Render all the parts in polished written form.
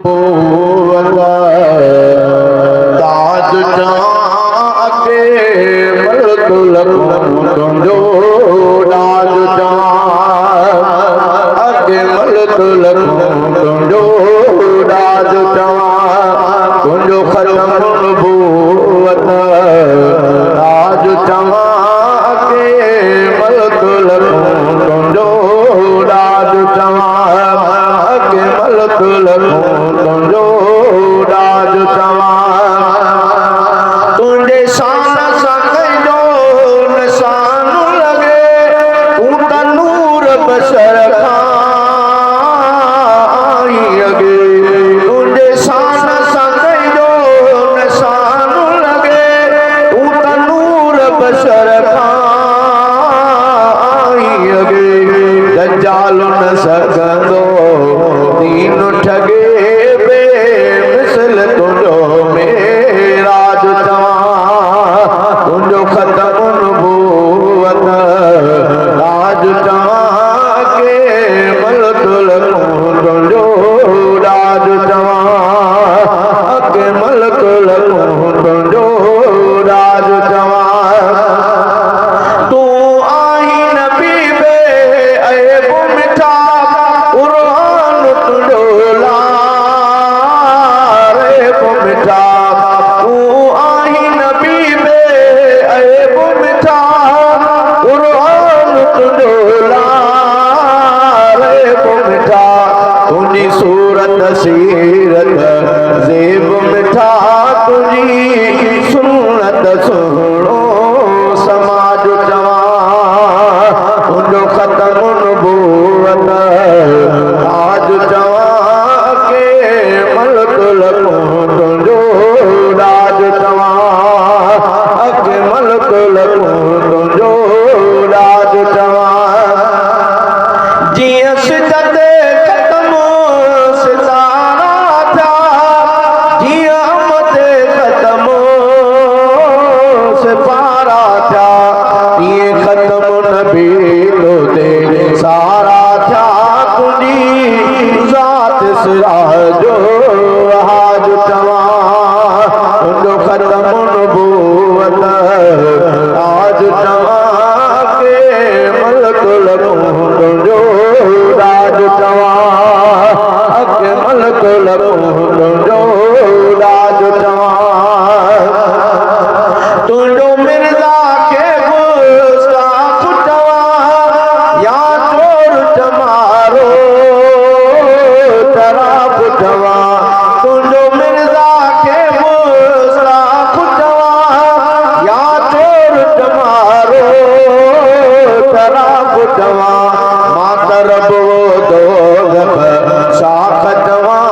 ताज के मलकुल तुंजो राज के मलकुल तुंजो राज तुंजो खत्म नबूवत राज के मलकुल तुंजो राज के मलकुल तुंजो राज तुंहिंजे शान सां कंहिंजो निशान लॻे तूं त नूर बशर खां आई अॻे तुंहिंजे शान सां कंहिंजो निशान लॻे तूं त नूर बशर खां आई अॻे दज्जाल न सघंदो दीन ठगे बेमिसल तुंहिंजो मेराज तुंहिंजो ख़त्म नबूवत राज के मलकुल तुंहिंजो राज के मलकुल तुंहिंजो राज तूं आई नबी बे ऐब मिठा क़ुरान तुंहिंजो लारेब मिठा तूं आई नबी बे ऐब मिठा क़ुरान तुंहिंजो लारेब मिठा तुंहिंजी सूरत सीरत ज़ेब मिठा तुंहिंजी सुन्नत सुहिणो समाज तुंहिंजो ख़त्म नबूवत राज के मलकुल तुंहिंजो राज के मलकुल तुंहिंजो राज जीअं सिजद ख़त्म सितारा थिया जीअं अमद ख़त्म सिपारा थिया तीअं ख़त्म नबी तोते सारा थिया तुंहिंजी ज़ात सिराजो हाज तुंहिंजो ख़त्म नबूवत राज के मलकुल तुंहिंजो राज के मलकुल तुंहिंजो राज तुंहिंजो मिर्ज़ा खे गुस्ताख़ चवां या चोर चमारो शराब चवां तुंहिंजो मिर्ज़ा खे गुस्ताख़ चवां या चोर चमारो शराब चवां मां तरब दोज़ख शाख चवां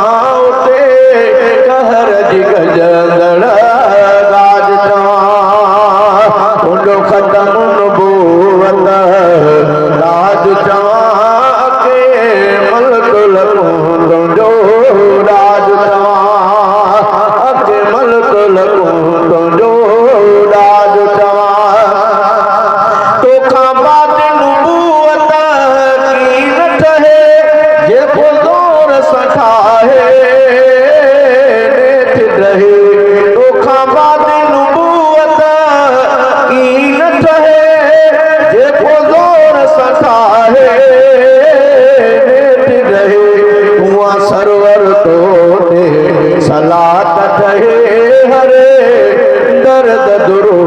उते कहर जी गजंदड़ राज तुंहिंजो ख़त्म नबूवत राज के मलकुल तुंहिंजो राज के मलकुल तुंहिंजो राज तोखां बाद नबूवत की न ठहे जेको ज़ोर सां ठाहे नेठि रहे तोखां बाद नबूवत की न ठहे जेको ज़ोर सां ठाहे नेठि रहे तूं सरवर तोते सलात ठहे हरे दर्द दुरू